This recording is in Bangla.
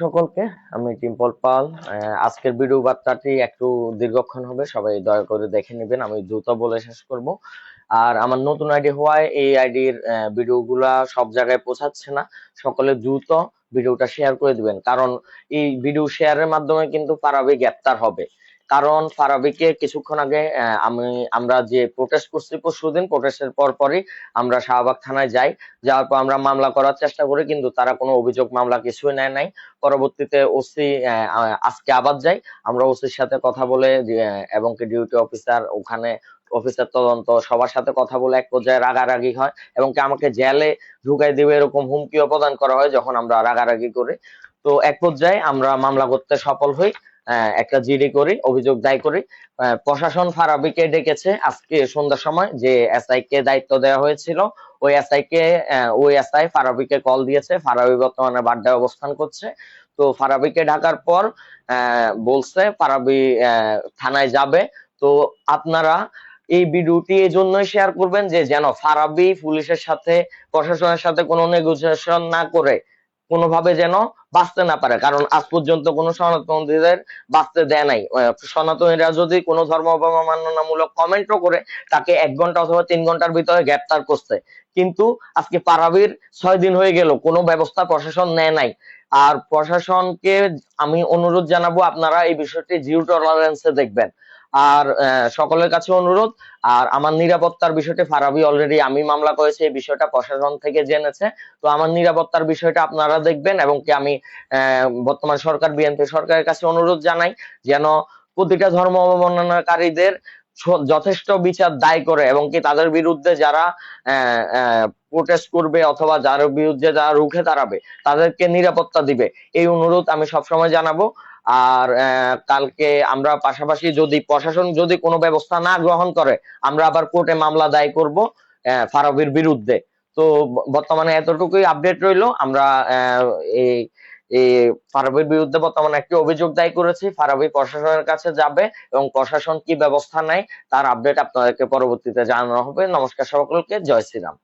সকলকে, আমি টিম্পল পাল। আজকের ভিডিও বার্তাটি একটু দীর্ঘক্ষণ হবে, সবাই দয়া করে দেখে নেবেন। আমি দ্রুত বলে শেষ করব। আর আমার নতুন আইডি হওয়ায় এই আইডির ভিডিওগুলা সব জায়গায় পৌঁছাচ্ছে না। সকলে দ্রুত ভিডিওটা শেয়ার করে দিবেন, কারণ এই ভিডিও শেয়ারের মাধ্যমে কিন্তু ফারাবি গ্রেপ্তার হবে। কারণ ফারাবিকে কিছুক্ষণ আগে আমরা যে প্রোটেস্ট করছি পরশুদিন, প্রোটেস্টের পরপরই আমরা শাহবাগ থানায় যাই। যাওয়ার পর আমরা মামলা করার চেষ্টা করি, কিন্তু তারা কোনো অভিযোগ মামলা কিছুই নেয় নাই। পরবর্তীতে ওসি আজকে আবার যাই, আমরা ওসির সাথে কথা বলে এবং কি ডিউটি অফিসার, ওখানে অফিসার তদন্ত, সবার সাথে কথা বলে এক পর্যায়ে রাগারাগি হয় এবং কি আমাকে জেলে ঢুকাই দিবে এরকম হুমকিও প্রদান করা হয় যখন আমরা রাগারাগি করি। তো এক পর্যায়ে আমরা মামলা করতে সফল হই, একটা জিডি করি, অভিযোগ দায় করি। প্রশাসন ফারাবিকে ডেকেছে আজকে সন্ধ্যার সময়, যে এসআই কে দায়িত্ব দেওয়া হয়েছিল ওই এসআই ফারাবিকে কল দিয়েছে। ফারাবি বর্তমানে বাড্ডায় অবস্থান করছে। তো ফারাবিকে ঢাকার পর বলছে ফারাবি থানায় যাবে। তো আপনারা এই ভিডিওটি এই জন্যই শেয়ার করবেন যে যেন ফারাবি পুলিশের সাথে, প্রশাসনের সাথে কোনো নেগোসিয়েশন না করে কোনোভাবে যেন বাঁচতে না পারে। কারণ আজ পর্যন্ত কোনো সনাতনীদের বাঁচতে দেয় নাই। সনাতনীরা যদি কোনো ধর্ম অবমাননামূলক কমেন্টও করে, তাকে 1 ঘন্টা অথবা 3 ঘন্টার ভিতরে গ্রেপ্তার করছে। কিন্তু আজকে ফারাবির 6 দিন হয়ে গেল, কোনো ব্যবস্থা প্রশাসন নেয় নাই। আর প্রশাসনকে আমি অনুরোধ জানাবো, আপনারা এই বিষয়টি জিরো টলারেন্সে দেখবেন। আর সকলের কাছে অনুরোধ, আর আমার নিরাপত্তার বিষয়টি ফারাবি অলরেডি, আমি মামলা করেছি, এই বিষয়টা প্রশাসন থেকে জেনেছে। তো আমার নিরাপত্তার বিষয়টা আপনারা দেখবেন এবং কি আমি বর্তমান সরকার বিএনপি সরকারের কাছে অনুরোধ জানাই যেন প্রতিটা ধর্ম অবমাননাকারীদের যথেষ্ট বিচার দায় করে এবং কি তাদের বিরুদ্ধে যারা প্রোটেস্ট করবে অথবা যার বিরুদ্ধে যারা রুখে দাঁড়াবে তাদেরকে নিরাপত্তা দিবে, এই অনুরোধ আমি সবসময় জানাবো। আর কালকে আমরা পাশাপাশি যদি প্রশাসন যদি কোনো ব্যবস্থা না গ্রহণ করে, আমরা আবার কোর্টে মামলা দায় করব ফারাবির বিরুদ্ধে। তো বর্তমানে এতটুকুই আপডেট রইলো। আমরা এই এই ফারাবির বিরুদ্ধে বর্তমানে একটি অভিযোগ দায় করেছি। ফারাবি প্রশাসনের কাছে যাবে এবং প্রশাসন কি ব্যবস্থা নেয় তার আপডেট আপনাদেরকে পরবর্তীতে জানানো হবে। নমস্কার সকলকে, জয় শ্রীরাম।